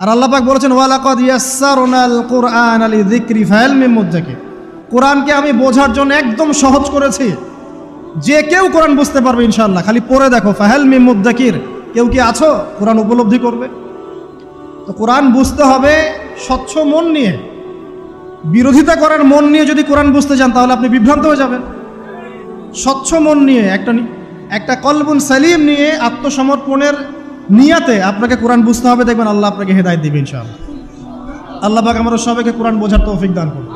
আর আল্লাহ পাক বলেছেন ওয়ালাকাদ ইয়াসসারনাল কুরআনা লিযিকরি ফাহাল মিন মুদ্দাকির, কোরআনকে আমি বোঝার জন্য একদম সহজ করেছি, যে কেউ কোরআন বুঝতে পারবে ইনশাআল্লাহ। খালি পড়ে দেখো, ফাহাল মিন মুদ্দাকির, কেউ কি আছো কোরআন উপলব্ধি করবে? তো কোরআন বুঝতে হবে স্বচ্ছ মন নিয়ে। বিরোধিতা করার মন নিয়ে যদি কোরআন বুঝতে যান তাহলে আপনি বিভ্রান্ত হয়ে যাবেন। স্বচ্ছ মন নিয়ে, একটা কলবুন সালিম নিয়ে, আত্মসমর্পণের নিয়াতে আপনাকে কোরআন বুঝতে হবে। দেখবেন আল্লাহ আপনাকে হেদায়েত দিবেন ইনশাআল্লাহ। আল্লাহ পাক আমরা সবাইকে কোরআন বোঝার তৌফিক দান করুন।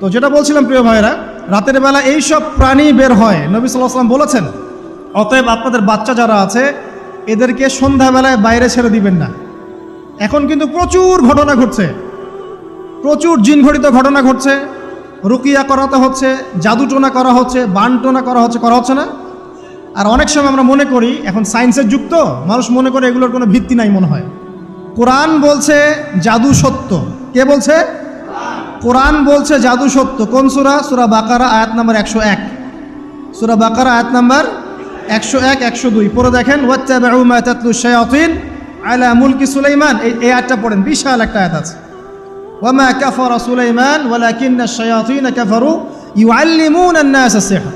তো যেটা বলছিলাম প্রিয় ভাইরা, রাতের বেলা এই সব প্রাণী বের হয়, নবী সাল্লাল্লাহু আলাইহি ওয়াসাল্লাম বলেছেন, অতএব আপনাদের বাচ্চা যারা আছে এদেরকে সন্ধ্যাবেলায় বাইরে ছেড়ে দিবেন না। এখন কিন্তু প্রচুর ঘটনা ঘটছে, প্রচুর জিনঘটিত ঘটনা ঘটছে, রুকিয়া করাতে হচ্ছে, জাদুটোনা করা হচ্ছে, বানটোনা করা হচ্ছে না? আর অনেক সময় আমরা মনে করি, এখন সায়েন্সের যুগ তো, মানুষ মনে করে এগুলোর কোনো ভিত্তি নাই মনে হয়। কোরআন বলছে জাদু সত্য। কে বলছে? কোরআন বলছে জাদু সত্য। কোন সূরা? সূরা বাকারা আয়াত নাম্বার 101। সূরা বাকারা আয়াত নাম্বার 101, 102 পড়ে দেখেন। ওয়াত্তাবাউ মা তাতলু শায়াতিন আলা মুলকি সুলাইমান, এই আয়াতটা পড়েন, বিশাল একটা আয়াত আছে। ওয়ামা কাফারা সুলাইমান ওয়ালাকিন্না শায়াতিন কাফারু ইউআল্লিমুনা আন-নাস আস-সিহর।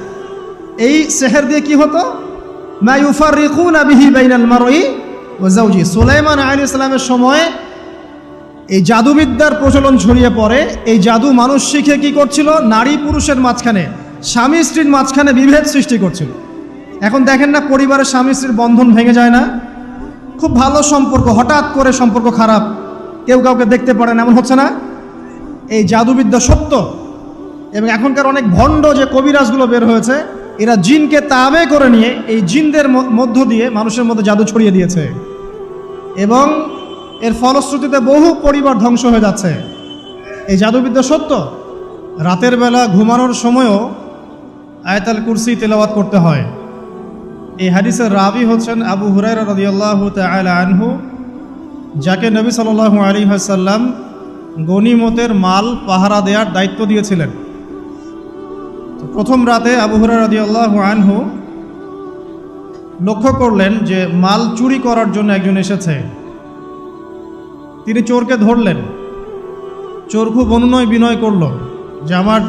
এই সেহের দিয়ে কি হতো? মা ইউফাররিকুনা বিহি বাইনাল মারই ওয়া যাওজি। সুলাইমান আলাইহিস সালামের সময় এই জাদুবিদ্যার প্রচলন ছড়িয়ে পড়ে। এই জাদু মানুষ শিখে কি করছিল? নারী পুরুষের মাঝখানে, স্বামী স্ত্রীর মাঝখানে বিভেদ সৃষ্টি করছিল। এখন দেখেন না, পরিবারের স্বামী স্ত্রীর বন্ধন ভেঙে যায় না? খুব ভালো সম্পর্ক, হঠাৎ করে সম্পর্ক খারাপ, কেউ কাউকে দেখতে পারে না, এমন হচ্ছে না? এই জাদুবিদ্যা সত্য। এবং এখনকার অনেক ভণ্ড যে কবিরাজগুলো বের হয়েছে, এরা জিনকে তাবে করে নিয়ে এই জিনদের মধ্য দিয়ে মানুষের মধ্যে জাদু ছড়িয়ে দিয়েছে, এবং এর ফলশ্রুতিতে বহু পরিবার ধ্বংস হয়ে যাচ্ছে। এই জাদুবিদ্যা সত্য। রাতের বেলা ঘুমানোর সময়ও আয়াতুল কুরসি তেলাওয়াত করতে হয়। এই হাদিসের রাবি হচ্ছেন আবু হুরায়রা রাদিয়াল্লাহু তাআলা আনহু, যাকে নবী সাল্লাল্লাহু আলাইহি ওয়াসাল্লাম গনিমতের মাল পাহারা দেওয়ার দায়িত্ব দিয়েছিলেন। তো প্রথম রাতে আবু হুরায়রা রাদিয়াল্লাহু আনহু লক্ষ্য করলেন যে মাল চুরি করার জন্য একজন এসেছে। তিনি চোরকে ধরলেন। চোর খুব অনুনয় বিনয় করল যে আমার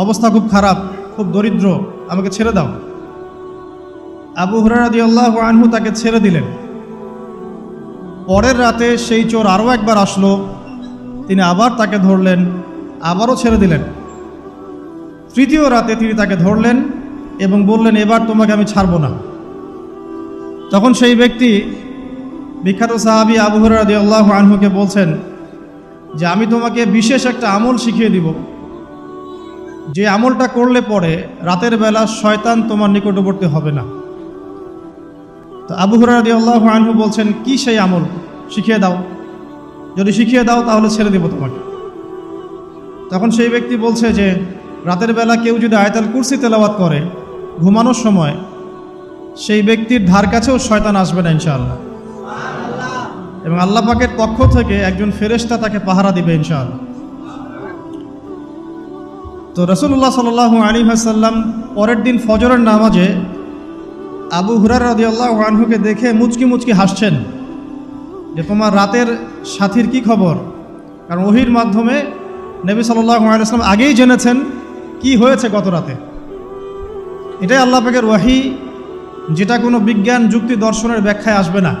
অবস্থা খুব খারাপ, খুব দরিদ্র, আমাকে ছেড়ে দাও। আবু হুরায়রা রাদিয়াল্লাহু আনহু তাকে ছেড়ে দিলেন। পরের রাতে সেই চোর আরও একবার আসলো, তিনি আবার তাকে ধরলেন, আবারও ছেড়ে দিলেন। তৃতীয় রাতে তিনি তাকে ধরলেন এবং বললেন, এবার তোমাকে আমি ছাড়ব না। তখন সেই ব্যক্তি, বিখ্যাত সাহাবী আবু হুরায়রা রাদিয়াল্লাহু আনহুকে বলছেন যে আমি তোমাকে বিশেষ একটা আমল শিখিয়ে দিব, যে আমলটা করলে পরে রাতের বেলা শয়তান তোমার নিকটবর্তী হবে না। তো আবু হুরায়রা রাদিয়াল্লাহু আনহু বলছেন, কি সেই আমল? শিখিয়ে দাও, যদি শিখিয়ে দাও তাহলে ছেড়ে দেব তোমাকে। তখন সেই ব্যক্তি বলছে যে রাতের বেলা কেউ যদি আয়াতুল কুরসি তেলাওয়াত করে ঘুমানোর সময়, সেই ব্যক্তির ধার কাছেও শয়তান আসবে না ইনশাআল্লাহ, এবং আল্লাহ পাকের পক্ষ থেকে একজন ফেরেশতা তাকে পাহারা দিবে ইনশাআল্লাহ। তো রাসূলুল্লাহ সাল্লাল্লাহু আলাইহি ওয়াসাল্লাম পরের দিন ফজরের নামাজে আবু হুরায়রা রাদিয়াল্লাহু আনহুকে দেখে মুচকি মুচকি হাসছেন যে তোমার রাতের সাথীর কি খবর? কারণ ওহীর মাধ্যমে নবী সাল্লাল্লাহু আলাইহি ওয়াসাল্লাম আগেই জেনেছেন কি হয়েছে গত রাতে। এটাই আল্লাহ পাকের ওয়াহী, যেটা কোনো বিজ্ঞান যুক্তি দর্শনের ব্যাখ্যায় আসবে না।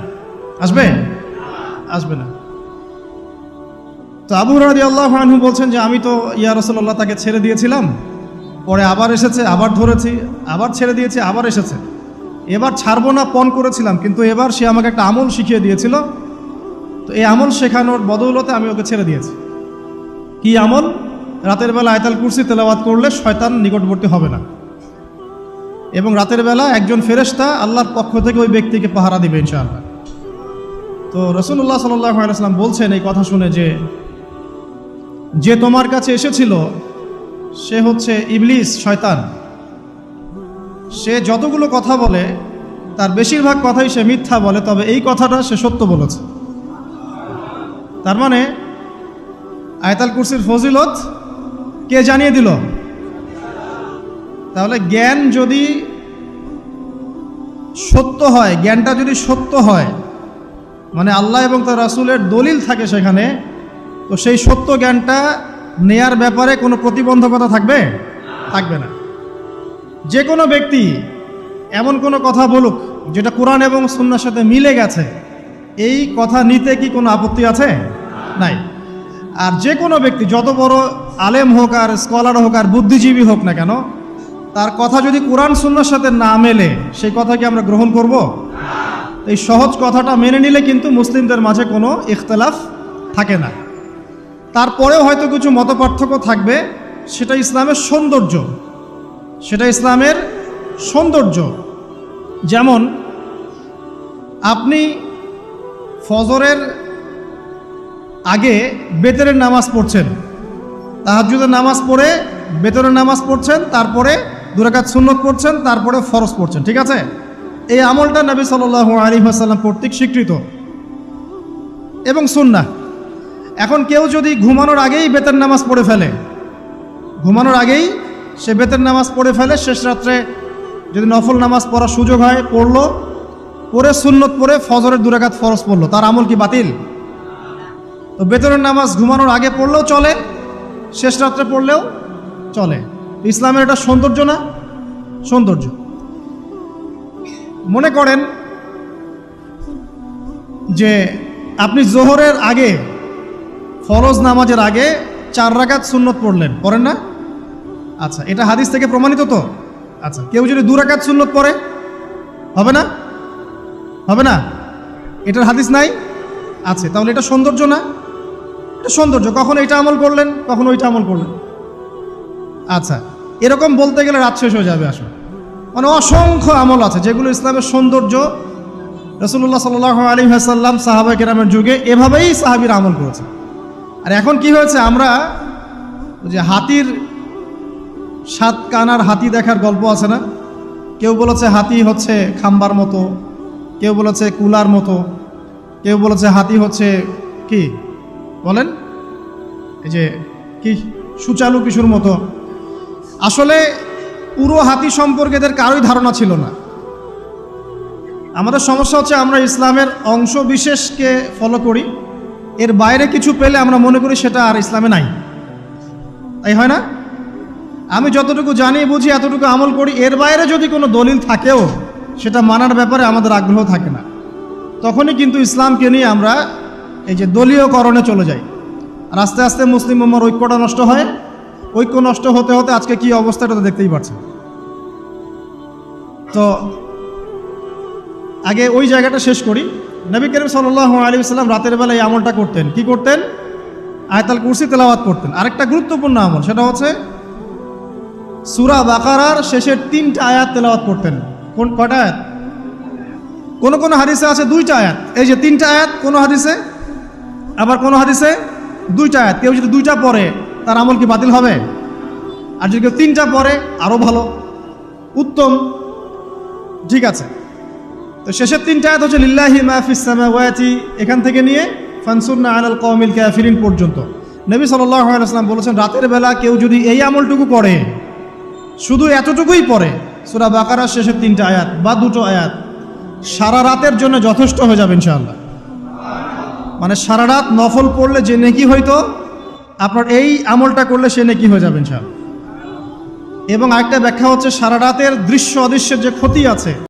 আসবে না। তো আবু হুরায়রা রাদিয়াল্লাহু আনহু বলছেন যে আমি তো ইয়া রাসূলুল্লাহ তাকে ছেড়ে দিয়েছিলাম, পরে আবার এসেছে, আবার ধরেছি, আবার ছেড়ে দিয়েছি, আবার এসেছে। এবার ছাড়বো না পণ করেছিলাম, কিন্তু এবার সে আমাকে একটা আমল শিখিয়ে দিয়েছিল, তো এই আমল শেখানোর বদৌলতে আমি ওকে ছেড়ে দিয়েছি। কি আমল? রাতের বেলা আয়াতুল কুরসি তেলাওয়াত করলে শয়তান নিকটবর্তী হবে না, এবং রাতের বেলা একজন ফেরেশতা আল্লাহর পক্ষ থেকে ওই ব্যক্তিকে পাহারা দিবে ইনশাআল্লাহ। তো রাসূলুল্লাহ সাল্লাল্লাহু আলাইহি ওয়াসাল্লাম বলছেন এই কথা শুনে যে তোমার কাছে এসেছিল সে হচ্ছে ইবলিস, শয়তান। সে যতগুলো কথা বলে তার বেশিরভাগ কথাই সে মিথ্যা বলে, তবে এই কথাটা সে সত্য বলেছে। তার মানে আয়াতুল কুরসির ফজিলত কে জানিয়ে দিল? তাহলে জ্ঞান যদি সত্য হয়, জ্ঞানটা যদি সত্য হয়, মানে আল্লাহ এবং তার রাসূলের দলিল থাকে সেখানে, তো সেই সত্য জ্ঞানটা নেয়ার ব্যাপারে কোনো প্রতিবন্ধকতা থাকবে না। যে কোনো ব্যক্তি এমন কোনো কথা বলুক যেটা কোরআন এবং সুন্নাহর সাথে মিলে গেছে, এই কথা নিতে কি কোনো আপত্তি আছে? নাই। আর যে কোনো ব্যক্তি যত বড় আলেম হোক আর স্কলার হোক আর বুদ্ধিজীবী হোক না কেন, তার কথা যদি কোরআন সুন্নাহর সাথে না মেলে, সেই কথা কি আমরা গ্রহণ করব? এই সহজ কথাটা মেনে নিলে কিন্তু মুসলিমদের মাঝে কোনো ইখতিলাফ থাকে না। তারপরেও হয়তো কিছু মতপার্থক্য থাকবে, সেটা ইসলামের সৌন্দর্য, যেমন আপনি ফজরের আগে বেতরের নামাজ পড়ছেন, তাহাজ্জুদের নামাজ পড়ে বেতরের নামাজ পড়ছেন, তারপরে 2 রাকাত সুন্নত পড়ছেন, তারপরে ফরজ পড়ছেন, ঠিক আছে? এই আমলটা নবী সাল্লাল্লাহু আলাইহি ওয়াসাল্লাম কর্তৃক স্বীকৃত এবং সুন্নাহ। এখন কেউ যদি ঘুমানোর আগেই বেতের নামাজ পড়ে ফেলে, সে বেতের নামাজ পড়ে ফেলে, শেষ রাত্রে যদি নফল নামাজ পড়ার সুযোগ হয় পড়লো, পড়ে সুন্নত পড়ে ফজরের 2 রাকাত ফরজ পড়লো, তার আমল কি বাতিল? তো বেতনের নামাজ ঘুমানোর আগে পড়লেও চলে, শেষ রাত্রে পড়লেও চলে। ইসলামের এটা সৌন্দর্য না? সৌন্দর্য। মনে করেন যে আপনি জোহরের আগে, ফরজ নামাজের আগে 4 রাকাত সুন্নত পড়েন না? আচ্ছা, এটা হাদিস থেকে প্রমাণিত তো? আচ্ছা, কেউ যদি 2 রাকাত সুন্নত পড়ে হবে না? এটার হাদিস নাই? আছে, তাহলে এটা সৌন্দর্য না? এটা সৌন্দর্য। কখন এটা আমল করলেন, কখন ওইটা আমল করলেন। আচ্ছা, এরকম বলতে গেলে রাত শেষ হয়ে যাবে। আসলে মানে অসংখ্য আমল আছে যেগুলো ইসলামের সৌন্দর্য। রাসূলুল্লাহ সাল্লাল্লাহু আলাইহি ওয়াসাল্লাম সাহাবায়ে কেরামের যুগে এভাবেই সাহাবীরা আমল করেছে। আর এখন কি হয়েছে, আমরা যে হাতির 7 কানার হাতি দেখার গল্প আছে না? কেউ বলেছে হাতি হচ্ছে খাম্বার মতো, কেউ বলেছে কুলার মতো, কেউ বলেছে হাতি হচ্ছে কি বলেন, এই যে কি সুচালু কিশোর মতো। আসলে পুরো হাতি সম্পর্কে এদের কারোই ধারণা ছিল না। আমাদের সমস্যা হচ্ছে আমরা ইসলামের অংশ বিশেষকে ফলো করি, এর বাইরে কিছু পেলে আমরা মনে করি সেটা আর ইসলামে নাই। তাই হয় না? আমি যতটুকু জানি বুঝি এতটুকু আমল করি, এর বাইরে যদি কোনো দলিল থাকেও সেটা মানার ব্যাপারে আমাদের আগ্রহ থাকে না। তখনই কিন্তু ইসলামকে নিয়ে আমরা এই যে দলীয়করণে চলে যাই, আর আস্তে আস্তে মুসলিম উম্মার ঐক্যটা নষ্ট হয়। ঐক্য নষ্ট হতে হতে আজকে কি অবস্থা এটা তো দেখতেই পাচ্ছেন। তো আগে ওই জায়গাটা শেষ করি। নবী করিম সাল্লাল্লাহু আলাইহি ওয়াসাল্লাম রাতের বেলা এই আমলটা করতেন। কি করতেন? আয়াতুল কুরসি তেলাওয়াত করতেন। আরেকটা গুরুত্বপূর্ণ আমল, সেটা হচ্ছে সূরা বাকারার শেষের 3টা আয়াত তেলাওয়াত করতেন। কয়টা আয়াত? কোন হাদিসে আছে 2টা আয়াত। এই যে 3টা আয়াত কোন হাদিসে, আবার কোন হাদিসে 2টা আয়াত। কেউ যদি 2টা পড়ে তার আমল কি বাতিল হবে? আর যদি কেউ 3টা পড়ে আরো ভালো, উত্তম। ঠিক আছে, তো শেষের 3টা আয়াত হচ্ছে লিল্লাহি মা ফিস সামাওয়াতি, এখান থেকে নিয়ে ফানসুরনা আলাল কওমিল কাফিরিন পর্যন্ত। নবী সাল্লাল্লাহু আলাইহি ওয়াসাল্লাম বলেছেন রাতের বেলা কেউ যদি এই আমলটুকু করে, শুধু এতটুকুই পড়ে, সূরা বাকারার শেষের 3টা আয়াত বা 2টো আয়াত, সারা রাতের জন্য যথেষ্ট হয়ে যাবে ইনশাআল্লাহ। মানে সারা রাত নফল পড়লে যে নেকি হইতো, আপনার এই আমলটা করলে সে নেকি হয়ে যাবে ইনশাআল্লাহ। এবং আরেকটা ব্যাখ্যা হচ্ছে সারা রাতের দৃশ্য অদৃশ্যের যে ক্ষতি আছে